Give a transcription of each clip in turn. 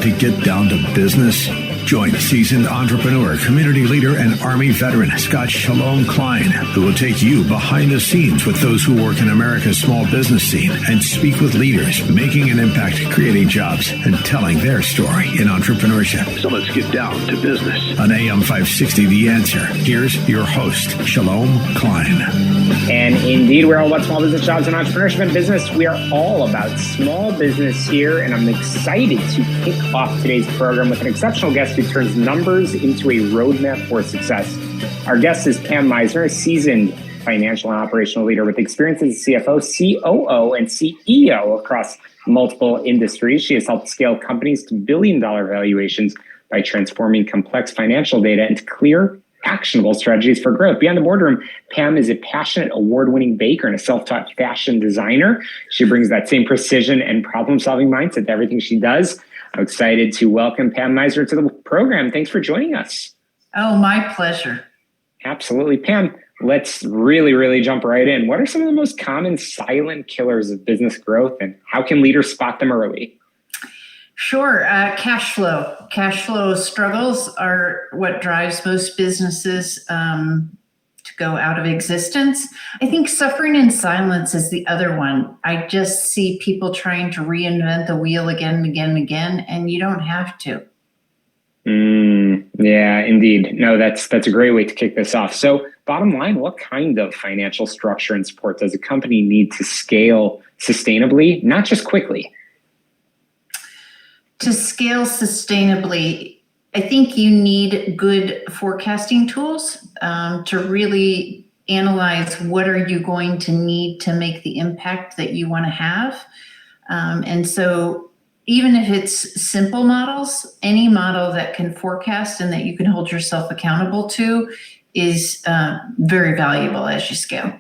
to get down to business? Join seasoned entrepreneur, community leader, and Army veteran Scott Shalom Klein, who will take you behind the scenes with those who work in America's small business scene and speak with leaders making an impact, creating jobs, and telling their story in entrepreneurship. So let's get down to business. On AM 560, The Answer, here's your host, Shalom Klein. And indeed, we're all about small business, jobs, and entrepreneurship and business. We are all about small business here, and I'm excited to kick off today's program with an exceptional guest who turns numbers into a roadmap for success. Our guest is Pam Meissner, a seasoned financial and operational leader with experience as a CFO, COO, and CEO across multiple industries. She has helped scale companies to billion-dollar valuations by transforming complex financial data into clear, actionable strategies for growth. Beyond the boardroom, Pam is a passionate, award-winning baker and a self-taught fashion designer. She brings that same precision and problem-solving mindset to everything she does. I'm excited to welcome Pam Meissner to the program. Thanks for joining us. Oh, my pleasure. Absolutely. Pam, let's really jump right in. What are some of the most common silent killers of business growth, and how can leaders spot them early? Sure. Cash flow. Cash flow struggles are what drives most businesses to go out of existence. I think suffering in silence is the other one. I just see people trying to reinvent the wheel again and again and again, and you don't have to. Yeah, indeed. No, that's a great way to kick this off. So bottom line, what kind of financial structure and support does a company need to scale sustainably, not just quickly? To scale sustainably, I think you need good forecasting tools to really analyze what are you going to need to make the impact that you want to have. And so even if it's simple models, any model that can forecast and that you can hold yourself accountable to is very valuable as you scale.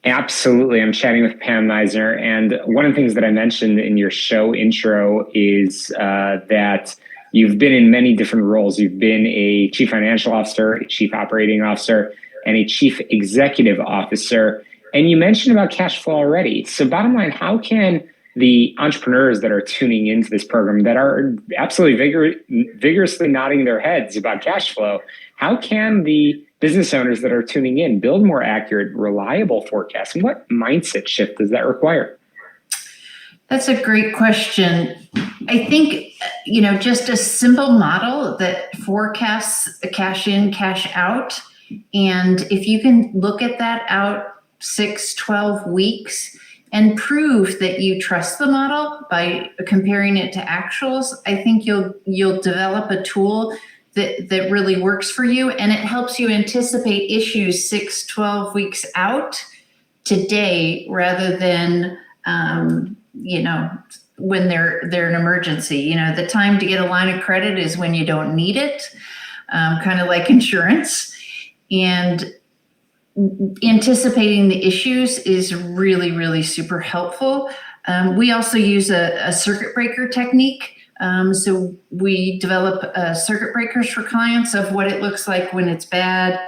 Absolutely. I'm chatting with Pam Meissner, and one of the things that I mentioned in your show intro is that you've been in many different roles. You've been a chief financial officer, a chief operating officer, and a chief executive officer. And you mentioned about cash flow already. So bottom line, how can the entrepreneurs that are tuning into this program that are absolutely vigorously nodding their heads about cash flow, how can the business owners that are tuning in build more accurate, reliable forecasts? And what mindset shift does that require? That's a great question. I think, just a simple model that forecasts the cash in, cash out. And if you can look at that out 6, 12 weeks and prove that you trust the model by comparing it to actuals, I think you'll develop a tool that really works for you, and it helps you anticipate issues 6, 12 weeks out today rather than, when they're an emergency. The time to get a line of credit is when you don't need it, kind of like insurance. And anticipating the issues is really super helpful. We also use a circuit breaker technique. So we develop circuit breakers for clients of what it looks like when it's bad,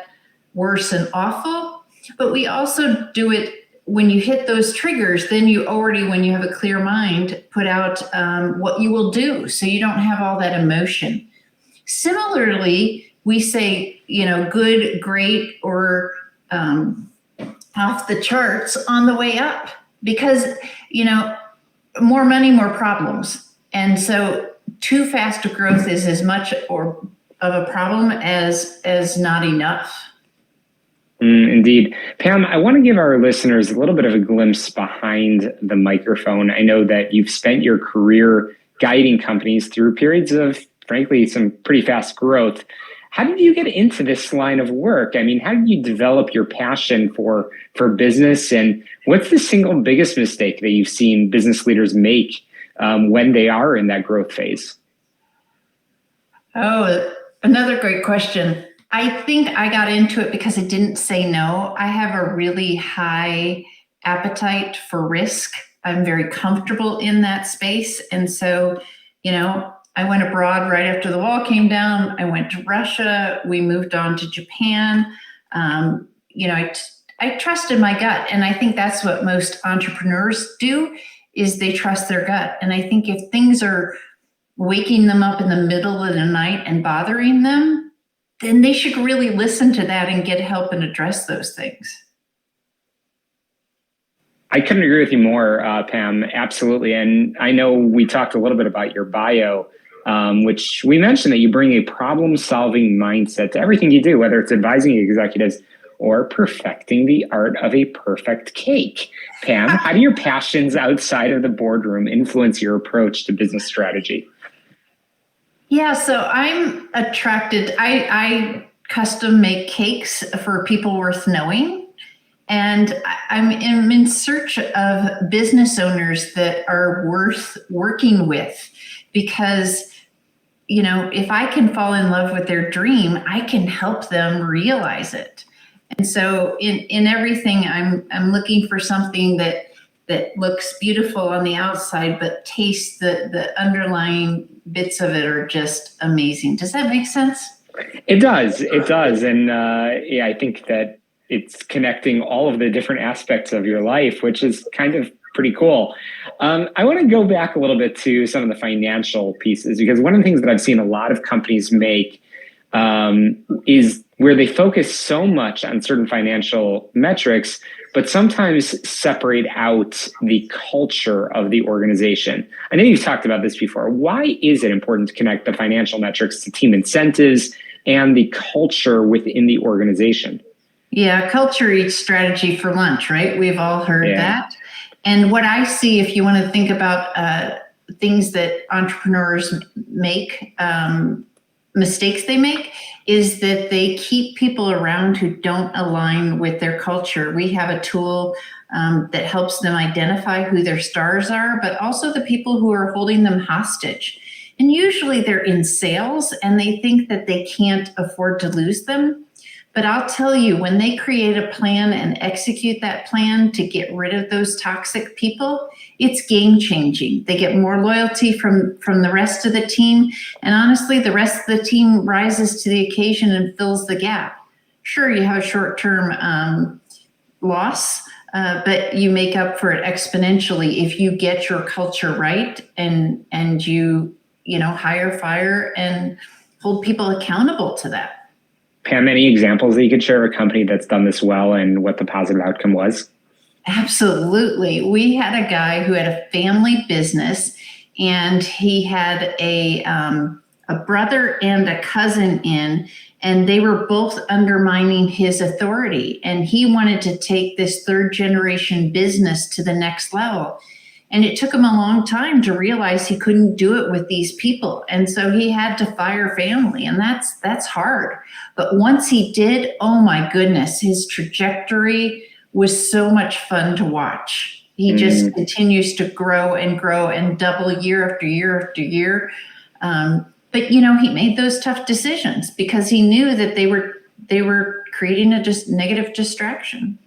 worse, and awful. But we also do it when you hit those triggers, then you already, when you have a clear mind, put out what you will do. So you don't have all that emotion. Similarly, we say, good, great, or off the charts on the way up, because, more money, more problems. And so too fast a growth is as much of a problem as not enough. Indeed. Pam, I want to give our listeners a little bit of a glimpse behind the microphone. I know that you've spent your career guiding companies through periods of, frankly, some pretty fast growth. How did you get into this line of work? I mean, how did you develop your passion for business? And what's the single biggest mistake that you've seen business leaders make when they are in that growth phase? Oh, another great question. I think I got into it because I didn't say no. I have a really high appetite for risk. I'm very comfortable in that space. And so, I went abroad right after the wall came down. I went to Russia. We moved on to Japan. I trusted my gut. And I think that's what most entrepreneurs do, is they trust their gut. And I think if things are waking them up in the middle of the night and bothering them, then they should really listen to that and get help and address those things. I couldn't agree with you more, Pam. Absolutely. And I know we talked a little bit about your bio, which we mentioned that you bring a problem-solving mindset to everything you do, whether it's advising executives or perfecting the art of a perfect cake. Pam, how do your passions outside of the boardroom influence your approach to business strategy? Yeah, so I'm attracted. I custom make cakes for people worth knowing. And I'm in search of business owners that are worth working with, because, you know, if I can fall in love with their dream, I can help them realize it. And so in everything, I'm looking for something that looks beautiful on the outside, but tastes the underlying bits of it are just amazing. Does that make sense? It does. It does. And yeah, I think that it's connecting all of the different aspects of your life, which is kind of pretty cool. I want to go back a little bit to some of the financial pieces, because one of the things that I've seen a lot of companies make is where they focus so much on certain financial metrics, but sometimes separate out the culture of the organization. I know you've talked about this before. Why is it important to connect the financial metrics to team incentives and the culture within the organization? Yeah, culture eats strategy for lunch, right? We've all heard that. And what I see, if you want to think about things that entrepreneurs make, mistakes they make, is that they keep people around who don't align with their culture. We have a tool that helps them identify who their stars are, but also the people who are holding them hostage. And usually they're in sales and they think that they can't afford to lose them. But I'll tell you, when they create a plan and execute that plan to get rid of those toxic people, it's game changing. They get more loyalty from the rest of the team. And honestly, the rest of the team rises to the occasion and fills the gap. Sure, you have a short-term loss, but you make up for it exponentially if you get your culture right and you hire, fire, and hold people accountable to that. Pam, any examples that you could share of a company that's done this well and what the positive outcome was? Absolutely. We had a guy who had a family business, and he had a brother and a cousin in, and they were both undermining his authority. And he wanted to take this third generation business to the next level. And it took him a long time to realize he couldn't do it with these people. And so he had to fire family, and that's hard. But once he did, oh my goodness, his trajectory was so much fun to watch. He just continues to grow and double year after year after year. But he made those tough decisions because he knew that they were creating a just negative distraction.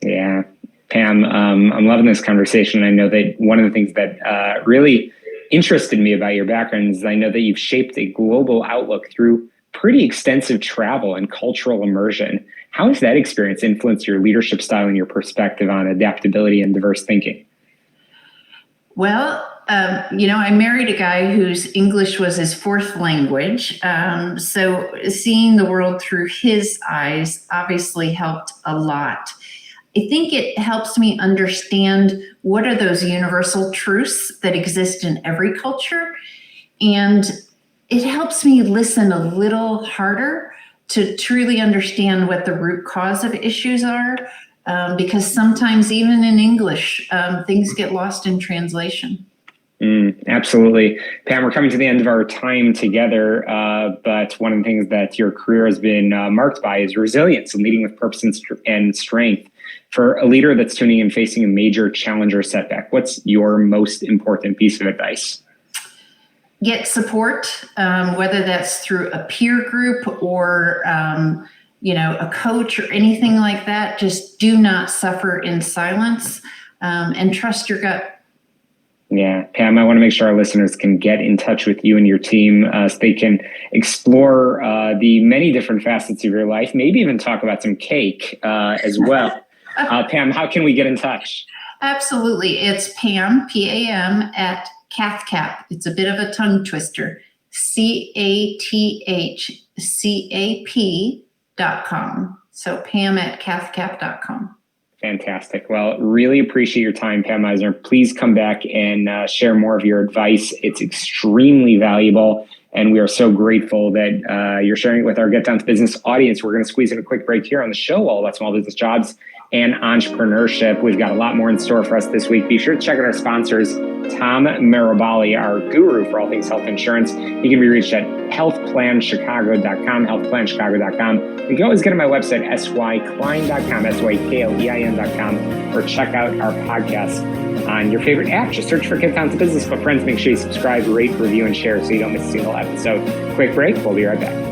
Yeah. Pam, I'm loving this conversation. I know that one of the things that really interested me about your background is I know that you've shaped a global outlook through pretty extensive travel and cultural immersion. How has that experience influenced your leadership style and your perspective on adaptability and diverse thinking? Well, I married a guy whose English was his fourth language. So seeing the world through his eyes obviously helped a lot. I think it helps me understand what are those universal truths that exist in every culture. And it helps me listen a little harder to truly understand what the root cause of issues are, because sometimes even in English, things get lost in translation. Absolutely. Pam, we're coming to the end of our time together, but one of the things that your career has been marked by is resilience and leading with purpose and strength. For a leader that's tuning in facing a major challenge or setback, what's your most important piece of advice? Get support, whether that's through a peer group or a coach or anything like that. Just do not suffer in silence, and trust your gut. Yeah, Pam, I want to make sure our listeners can get in touch with you and your team so they can explore the many different facets of your life, maybe even talk about some cake as well. Pam, how can we get in touch? Absolutely. It's Pam, Pam, at Cathcap. It's a bit of a tongue twister. CATHCAP.com. So Pam at cathcap.com. Fantastic. Well, really appreciate your time, Pam Meissner. Please come back and share more of your advice. It's extremely valuable, and we are so grateful that you're sharing it with our Get Down to Business audience. We're going to squeeze in a quick break here on the show, all about small business jobs and entrepreneurship. We've got a lot more in store for us this week. Be sure to check out our sponsors, Tom Marabali, our guru for all things health insurance. He can be reached at healthplanchicago.com, healthplanchicago.com. You can always get on my website, syklein.com, syklein.com, or check out our podcast on your favorite app. Just search for Get Down to Business. But friends, make sure you subscribe, rate, review, and share so you don't miss a single episode. Quick break. We'll be right back.